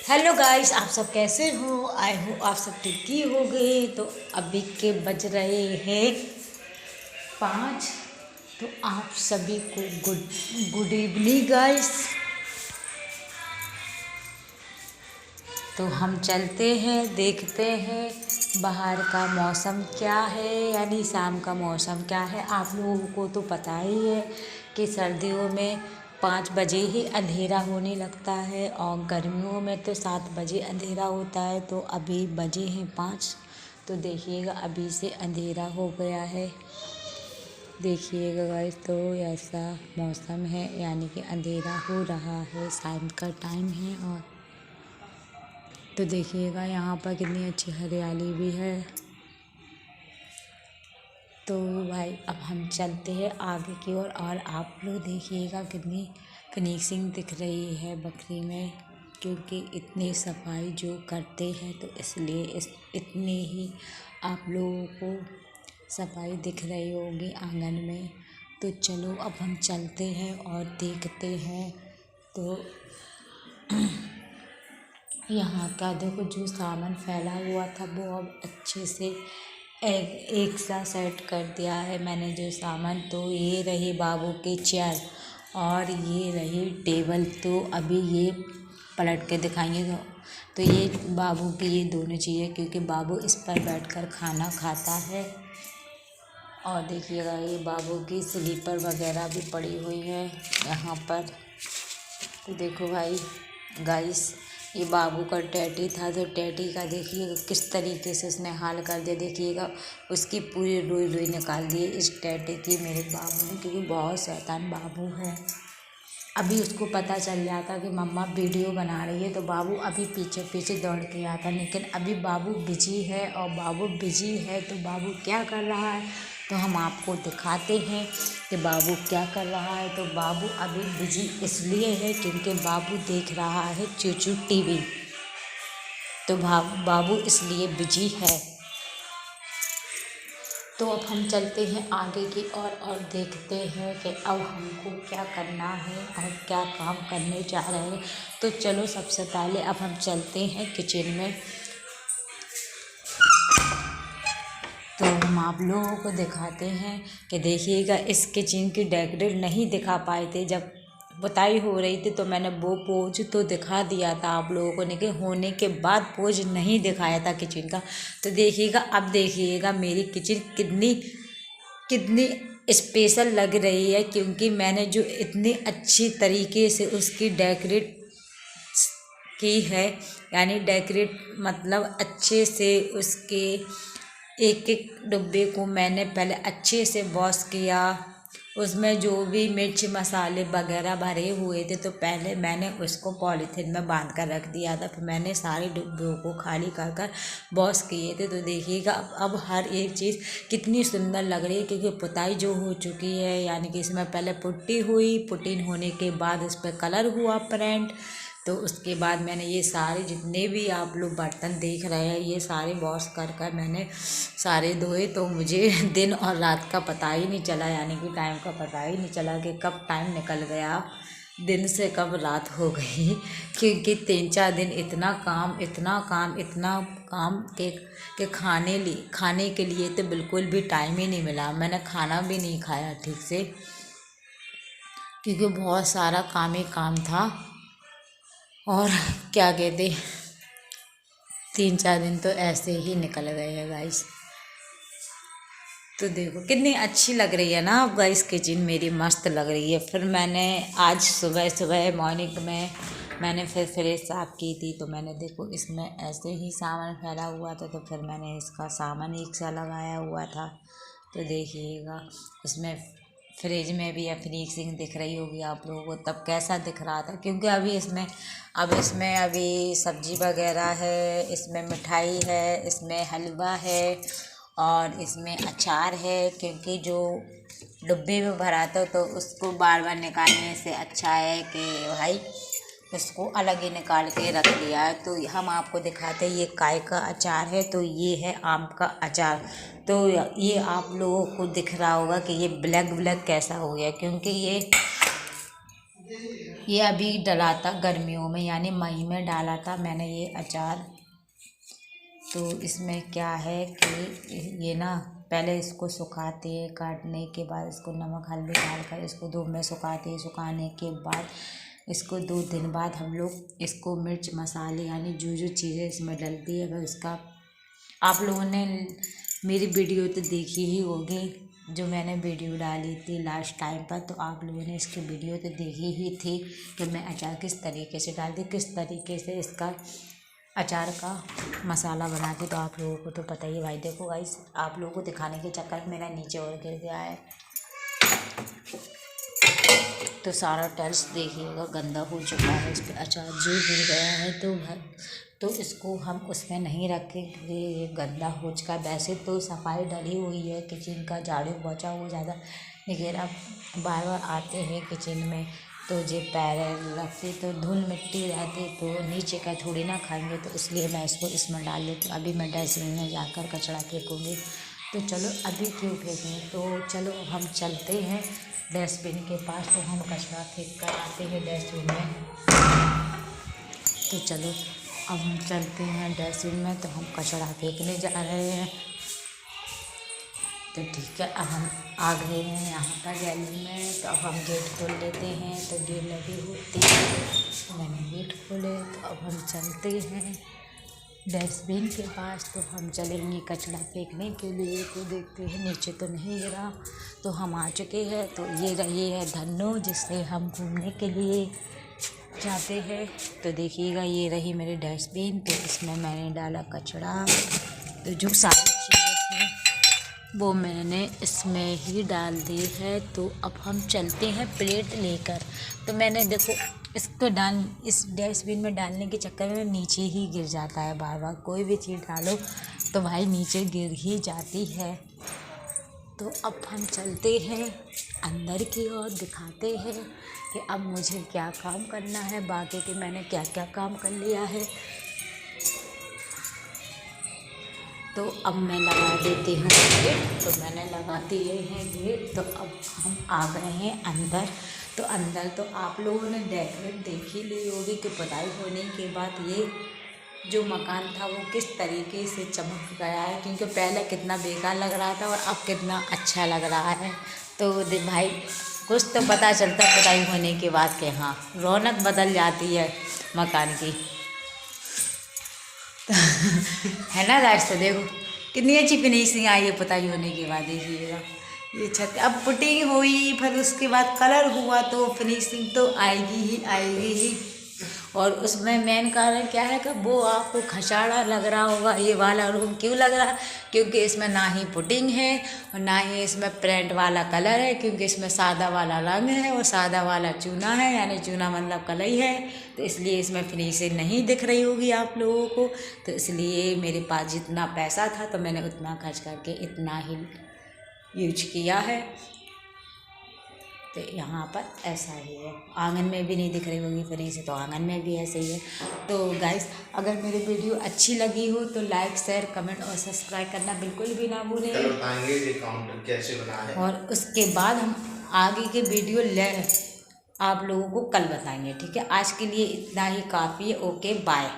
Hello guys, आप सब कैसे हो? आई हो आप सब ठीक ही हो गए। तो अभी के बज रहे हैं 5। तो आप सभी को गुड गुड इवनिंग गाइस। तो हम चलते हैं, देखते हैं बाहर का मौसम क्या है, यानी शाम का मौसम क्या है। आप लोगों को तो पता ही है कि सर्दियों में 5 बजे ही अंधेरा होने लगता है और गर्मियों में तो 7 बजे अंधेरा होता है। तो अभी बजे हैं 5। तो देखिएगा अभी से अंधेरा हो गया है। देखिएगा गाइस, तो ऐसा मौसम है, यानी कि अंधेरा हो रहा है, शाम का टाइम है। और तो देखिएगा यहाँ पर कितनी अच्छी हरियाली भी है। तो भाई अब हम चलते हैं आगे की ओर। और आप लोग देखिएगा कितनी फिनिशिंग दिख रही है बकरी में, क्योंकि इतनी सफाई जो करते हैं तो इसलिए इतनी ही आप लोगों को सफाई दिख रही होगी आंगन में। तो चलो अब हम चलते हैं और देखते हैं। तो यहाँ का देखो, जो सामान फैला हुआ था वो अब अच्छे से एक सा सेट कर दिया है मैंने जो सामान। तो ये रही बाबू की चेयर और ये रही टेबल। तो अभी ये पलट के दिखाएंगे। तो ये बाबू की ये दोनों चीज़ें, क्योंकि बाबू इस पर बैठकर खाना खाता है। और देखिएगा ये बाबू की स्लीपर वगैरह भी पड़ी हुई है यहाँ पर। तो देखो भाई गाइस, ये बाबू का टैटी था, तो टैटी का देखिएगा किस तरीके से उसने हाल कर दिया। देखिएगा उसकी पूरी रुई रुई निकाल दी इस टैटी की मेरे बाबू ने, क्योंकि बहुत शैतान बाबू है। अभी उसको पता चल जाता कि मम्मा वीडियो बना रही है तो बाबू अभी पीछे पीछे दौड़ के आता, लेकिन अभी बाबू बिजी है। और बाबू बिजी है तो बाबू क्या कर रहा है तो हम आपको दिखाते हैं कि बाबू क्या कर रहा है। तो बाबू अभी बिजी इसलिए है क्योंकि बाबू देख रहा है चूचू टीवी। तो बाबू इसलिए बिजी है। तो अब हम चलते हैं आगे की ओर और देखते हैं कि अब हमको क्या करना है और क्या काम करने जा रहे हैं। तो चलो सबसे पहले अब हम चलते हैं किचन में। तो हम आप लोगों को दिखाते हैं कि देखिएगा इस किचन की डेकोरेट नहीं दिखा पाए थे जब पुताई हो रही थी, तो मैंने वो पोज तो दिखा दिया था आप लोगों को, लेकिन होने के बाद पोज नहीं दिखाया था किचन का। तो देखिएगा अब देखिएगा मेरी किचन कितनी कितनी स्पेशल लग रही है, क्योंकि मैंने जो इतनी अच्छी तरीके से उसकी डेकोरेट की है, यानी डेकोरेट मतलब अच्छे से उसके एक एक डिब्बे को मैंने पहले अच्छे से वॉश किया। उसमें जो भी मिर्च मसाले वगैरह भरे हुए थे तो पहले मैंने उसको पॉलीथीन में बांध कर रख दिया था। फिर मैंने सारे डिब्बों को खाली कर कर वॉश किए थे। तो देखिएगा अब हर एक चीज़ कितनी सुंदर लग रही है, क्योंकि पुताई जो हो चुकी है, यानी कि इसमें पहले पुट्टी हुई, पुट्टी होने के बाद इस पर कलर हुआ पेंट। तो उसके बाद मैंने ये सारे जितने भी आप लोग बर्तन देख रहे हैं ये सारे वॉश कर कर मैंने सारे धोए। तो मुझे दिन और रात का पता ही नहीं चला, यानी कि टाइम का पता ही नहीं चला कि कब टाइम निकल गया, दिन से कब रात हो गई। क्योंकि 3-4 दिन इतना काम के खाने के लिए तो बिल्कुल भी टाइम ही नहीं मिला। मैंने खाना भी नहीं खाया ठीक से, क्योंकि बहुत सारा काम ही काम था। और क्या कहते 3-4 दिन तो ऐसे ही निकल गए हैं गाइस। तो देखो कितनी अच्छी लग रही है ना अब गाइस, किचन मेरी मस्त लग रही है। फिर मैंने आज सुबह सुबह मॉर्निंग में मैंने फिर फ्रिज साफ़ की थी। तो मैंने देखो इसमें ऐसे ही सामान फैला हुआ था, तो फिर मैंने इसका सामान एक सा लगाया हुआ था। तो देखिएगा इसमें फ्रिज में भी फिनिशिंग दिख रही होगी आप लोगों को, तब कैसा दिख रहा था, क्योंकि अभी इसमें अभी सब्जी वगैरह है, इसमें मिठाई है, इसमें हलवा है और इसमें अचार है। क्योंकि जो डिब्बे में भरा था तो उसको बार बार निकालने से अच्छा है कि भाई इसको अलग ही निकाल के रख लिया है। तो हम आपको दिखाते हैं ये काय का अचार है, तो ये है आम का अचार। तो ये आप लोगों को दिख रहा होगा कि ये ब्लैक ब्लैक कैसा हो गया, क्योंकि ये ये अभी डला था गर्मियों में, यानी मई में डाला था मैंने ये अचार। तो इसमें क्या है कि ये ना पहले इसको सुखाते हैं, काटने के बाद इसको नमक हल्दी डालकर इसको धूप में सुखाते हैं। सुखाने के बाद इसको 2 दिन बाद हम लोग इसको मिर्च मसाले यानी जो जो चीज़ें इसमें डलती है वह इसका, आप लोगों ने मेरी वीडियो तो देखी ही होगी, जो मैंने वीडियो डाली थी लास्ट टाइम पर, तो आप लोगों ने इसकी वीडियो तो देखी ही थी कि मैं अचार किस तरीके से डालती, किस तरीके से इसका अचार का मसाला बनाती। तो आप लोगों को तो पता ही भाई। देखो गाइस, आप लोगों को दिखाने के चक्कर में मेरा नीचे और गिर गया है, तो सारा टाइल्स देखिएगा गंदा हो चुका है। इस पर अचार जो गिर गया है तो इसको हम उसमें नहीं रखेंगे, ये गंदा हो चुका है। वैसे तो सफाई डली हुई है किचन का, झाड़ू पोछा हो ज़्यादा, लेकिन अब बार बार आते हैं किचन में तो जो पैर लगते तो धूल मिट्टी रहती, तो नीचे का थोड़ी ना खाएंगे, तो इसलिए मैं इसको इसमें डाल लेती हूँ। अभी मैं डस्टबिन में जाकर कचरा फेंकूँगी। तो चलो अभी क्यों फेंकें, तो चलो हम चलते हैं डस्टबिन के पास, तो हम कचरा फेंक कर आते हैं डस्टबिन में। तो चलो अब हम चलते हैं डस्टबिन में, तो हम कचरा फेंकने जा रहे हैं। तो ठीक है, अब हम आ गए हैं यहाँ पर गैलरी में, तो अब हम गेट खोल लेते हैं। तो गेट लगी होती है, तो मैंने गेट खोले, तो अब हम चलते हैं डस्टबिन के पास। तो हम चलेंगे कचरा फेंकने के लिए, तो देखते हैं नीचे तो नहीं गिरा, तो हम आ चुके हैं। तो ये रही है धन्नो, जिससे हम घूमने के लिए जाते हैं। तो देखिएगा ये रही मेरी डस्टबिन, तो इसमें मैंने डाला कचरा, तो जो सारी चीज़ें थी वो मैंने इसमें ही डाल दी है। तो अब हम चलते हैं प्लेट लेकर। तो मैंने देखो इसको इस डस्टबिन में डालने के चक्कर में नीचे ही गिर जाता है, बार बार कोई भी चीज़ डालो तो भाई नीचे गिर ही जाती है। तो अब हम चलते हैं अंदर की ओर, दिखाते हैं कि अब मुझे क्या काम करना है, बाकी कि मैंने क्या क्या काम कर लिया है। तो अब मैं लगा देती हूँ गेट, तो मैंने लगा दिए हैं गेट। तो अब हम आ गए हैं अंदर। तो अंदर तो आप लोगों ने डेकोरेट देख ही ली होगी कि पुताई होने के बाद ये जो मकान था वो किस तरीके से चमक गया है, क्योंकि पहले कितना बेकार लग रहा था और अब कितना अच्छा लग रहा है। तो भाई कुछ तो पता चलता है पुताई होने के बाद कि हाँ रौनक बदल जाती है मकान की। है ना गाइस, तो देखो कितनी अच्छी फिनिशिंग आई है पुताई होने के बाद। देखिएगा ये छत अब पुटिंग हुई, फिर उसके बाद कलर हुआ, तो फिनिशिंग तो आएगी ही आएगी ही। और उसमें मेन कारण क्या है कि वो आपको खसाड़ा लग रहा होगा ये वाला रूम, क्यों लग रहा है, क्योंकि इसमें ना ही पुटिंग है और ना ही इसमें प्रिंट वाला कलर है, क्योंकि इसमें सादा वाला रंग है और सादा वाला चूना है, यानी चूना मतलब कलई है। तो इसलिए इसमें फिनिशिंग नहीं दिख रही होगी आप लोगों को। तो इसलिए मेरे पास जितना पैसा था तो मैंने उतना खर्च करके इतना ही यूज किया है। तो यहाँ पर ऐसा ही है, आंगन में भी नहीं दिख रही होगी फिनिशिंग, तो आंगन में भी ऐसे ही है। तो गाइस, अगर मेरी वीडियो अच्छी लगी हो तो लाइक शेयर कमेंट और सब्सक्राइब करना बिल्कुल भी ना भूलें। कैसे बना है और उसके बाद हम आगे के वीडियो आप लोगों को कल बताएंगे। ठीक है, आज के लिए इतना ही काफ़ी है। Okay bye.